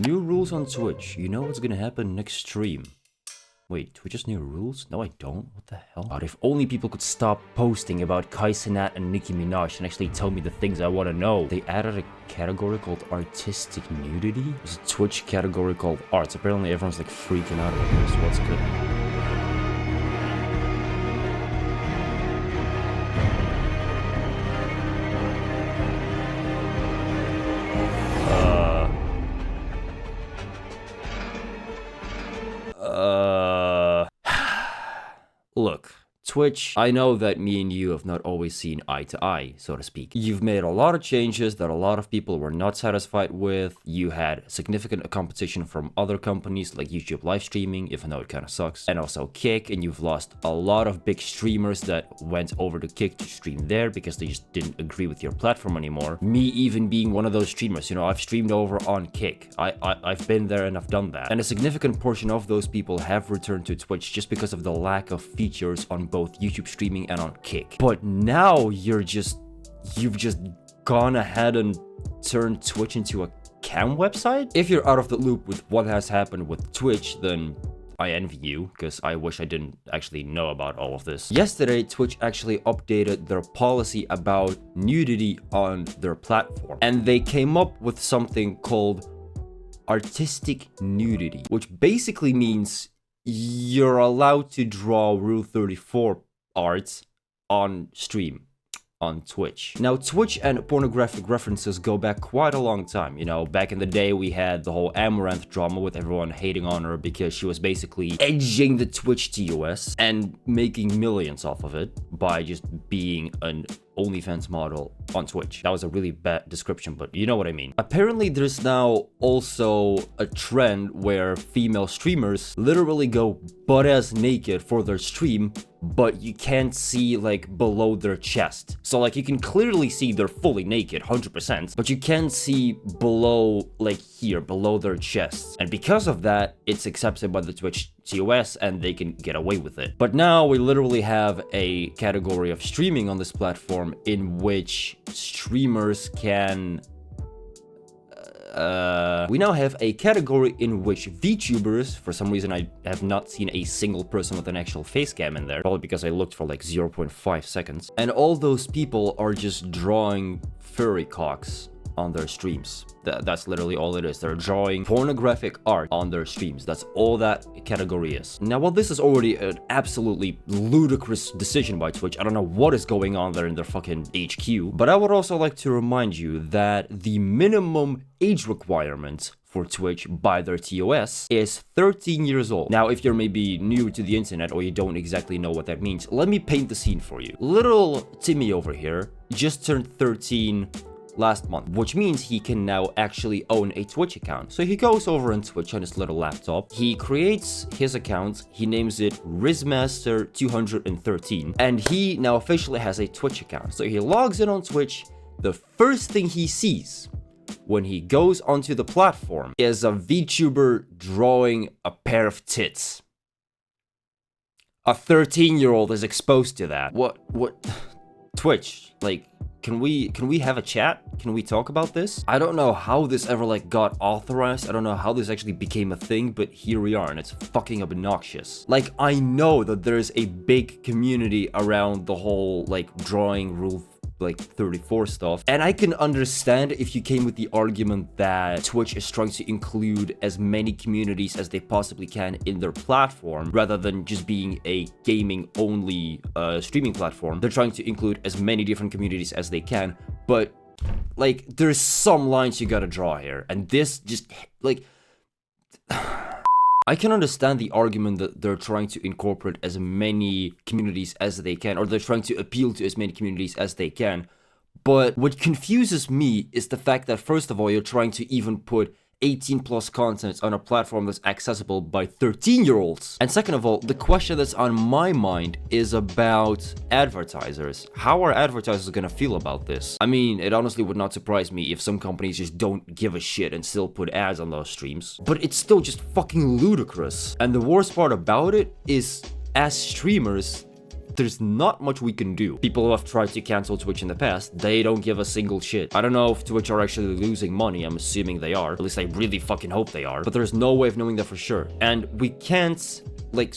New rules on Twitch. You know what's gonna happen next stream. Wait, Twitch has new rules? No, I don't. What the hell? God, if only people could stop posting about Kai Cenat and Nicki Minaj and actually tell me the things I want to know. They added a category called artistic nudity. There's a Twitch category called arts. Apparently everyone's like freaking out about this. What's good? Look, Twitch, I know that me and you have not always seen eye to eye, so to speak. You've made a lot of changes that a lot of people were not satisfied with. You had significant competition from other companies like YouTube live streaming, even though it kind of sucks, and also Kick, and you've lost a lot of big streamers that went over to Kick to stream there because they just didn't agree with your platform anymore. Me even being one of those streamers, you know, I've streamed over on Kick. I've been there and I've done that. And a significant portion of those people have returned to Twitch just because of the lack of features on both YouTube streaming and on Kick. But now you've just gone ahead and turned Twitch into a cam website? If you're out of the loop with what has happened with Twitch, then I envy you, because I wish I didn't actually know about all of this. Yesterday, Twitch actually updated their policy about nudity on their platform, and they came up with something called artistic nudity, which basically means you're allowed to draw Rule 34 art on stream on Twitch. Now, Twitch and pornographic references go back quite a long time. You know, back in the day, we had the whole Amaranth drama with everyone hating on her because she was basically edging the Twitch TOS and making millions off of it by just being an OnlyFans model on Twitch. That was a really bad description, but you know what I mean. Apparently, there's now also a trend where female streamers literally go butt-ass naked for their stream, but you can't see like below their chest. So like you can clearly see they're fully naked, 100%, but you can't see below, like here, below their chests. And because of that, it's accepted by the Twitch TOS and they can get away with it. But now we literally have a category of streaming on this platform in which streamers can we now have a category in which VTubers, for some reason I have not seen a single person with an actual face cam in there, probably because I looked for like 0.5 seconds, and all those people are just drawing furry cocks on their streams. That's literally all it is. They're drawing pornographic art on their streams. That's all that category is. Now, while this is already an absolutely ludicrous decision by Twitch, I don't know what is going on there in their fucking HQ, but I would also like to remind you that the minimum age requirement for Twitch by their TOS is 13 years old. Now, if you're maybe new to the internet or you don't exactly know what that means, let me paint the scene for you. Little Timmy over here just turned 13 last month, which means he can now actually own a Twitch account. So he goes over on Twitch on his little laptop, he creates his account, he names it Rizmaster213, and he now officially has a Twitch account. So he logs in on Twitch. The first thing he sees when he goes onto the platform is a VTuber drawing a pair of tits. A 13-year-old is exposed to that. What? Twitch, like, can we have a chat? Can we talk about this? I don't know how this ever like got authorized. I don't know how this actually became a thing, but here we are, and it's fucking obnoxious. Like, I know that there's a big community around the whole like drawing Rule like 34 stuff, and I can understand if you came with the argument that Twitch is trying to include as many communities as they possibly can in their platform rather than just being a gaming only streaming platform. They're trying to include as many different communities as they can, but like there's some lines you gotta draw here, and this just like I can understand the argument that they're trying to incorporate as many communities as they can, or they're trying to appeal to as many communities as they can. But what confuses me is the fact that, first of all, you're trying to even put 18 plus content on a platform that's accessible by 13-year-olds. And second of all, the question that's on my mind is about advertisers. How are advertisers gonna feel about this? I mean, it honestly would not surprise me if some companies just don't give a shit and still put ads on those streams. But it's still just fucking ludicrous. And the worst part about it is, as streamers, there's not much we can do. People who have tried to cancel Twitch in the past, they don't give a single shit. I don't know if Twitch are actually losing money. I'm assuming they are. At least I really fucking hope they are. But there's no way of knowing that for sure. And we can't, like,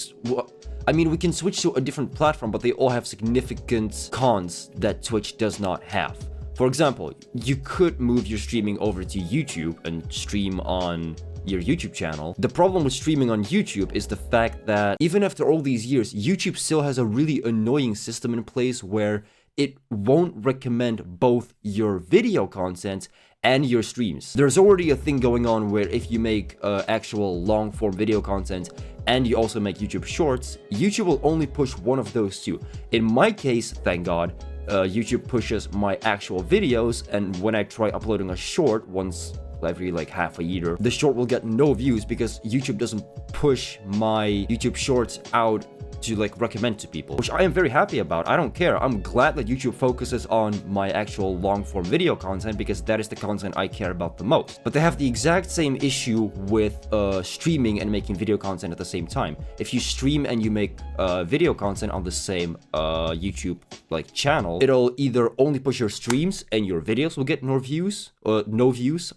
I mean, we can switch to a different platform, but they all have significant cons that Twitch does not have. For example, you could move your streaming over to YouTube and stream on your YouTube channel. The problem with streaming on YouTube is the fact that even after all these years, YouTube still has a really annoying system in place where it won't recommend both your video content and your streams. There's already a thing going on where if you make actual long form video content and you also make YouTube shorts, YouTube will only push one of those two. In my case, thank God, YouTube pushes my actual videos, and when I try uploading a short once every like half a year, the short will get no views because YouTube doesn't push my YouTube shorts out to like recommend to people, which I am very happy about. I don't care. I'm glad that YouTube focuses on my actual long form video content because that is the content I care about the most. But they have the exact same issue with streaming and making video content at the same time. If you stream and you make video content on the same YouTube like channel, it'll either only push your streams and your videos will get no views,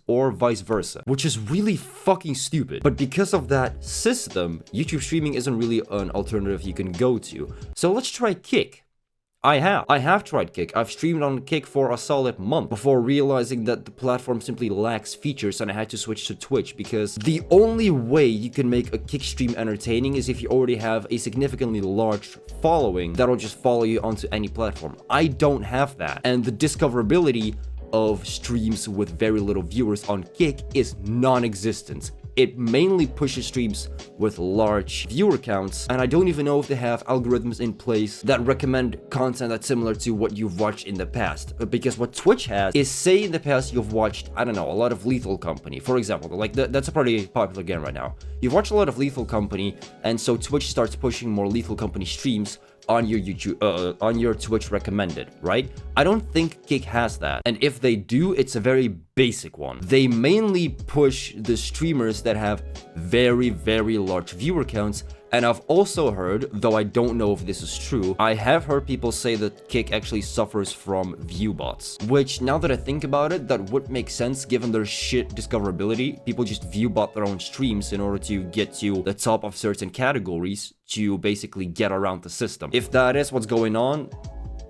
or vice versa, which is really fucking stupid. But because of that system, YouTube streaming isn't really an alternative you can go to. So let's try Kick. I have tried Kick. I've streamed on Kick for a solid month before realizing that the platform simply lacks features and I had to switch to Twitch because the only way you can make a Kick stream entertaining is if you already have a significantly large following that'll just follow you onto any platform. I don't have that, and the discoverability of streams with very little viewers on Kick is non-existent. It mainly pushes streams with large viewer counts, and I don't even know if they have algorithms in place that recommend content that's similar to what you've watched in the past. Because what Twitch has is, say in the past you've watched, I don't know, a lot of Lethal Company, for example. Like that's a pretty popular game right now. You've watched a lot of Lethal Company, and so Twitch starts pushing more Lethal Company streams on your YouTube, on your Twitch recommended, right? I don't think Kick has that, and if they do, it's a very basic one. They mainly push the streamers that have very, very large viewer counts, and I've also heard, though I don't know if this is true, I have heard people say that Kick actually suffers from view bots, which now that I think about it, that would make sense given their shit discoverability. People just view bot their own streams in order to get to the top of certain categories to basically get around the system. If that is what's going on,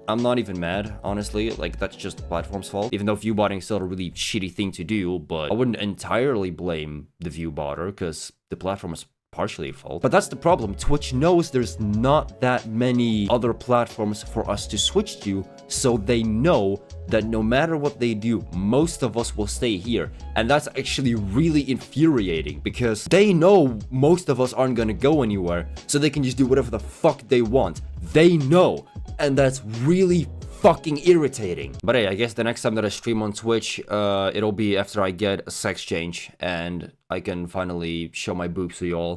I'm not even mad, honestly. Like, that's just the platform's fault. Even though viewbotting is still a really shitty thing to do, but I wouldn't entirely blame the viewbotter because the platform is partially at fault. But that's the problem. Twitch knows there's not that many other platforms for us to switch to, so they know that no matter what they do, most of us will stay here. And that's actually really infuriating because they know most of us aren't gonna go anywhere, so they can just do whatever the fuck they want. They know, and that's really fucking irritating. But hey, I guess the next time that I stream on Twitch, it'll be after I get a sex change and I can finally show my boobs to y'all.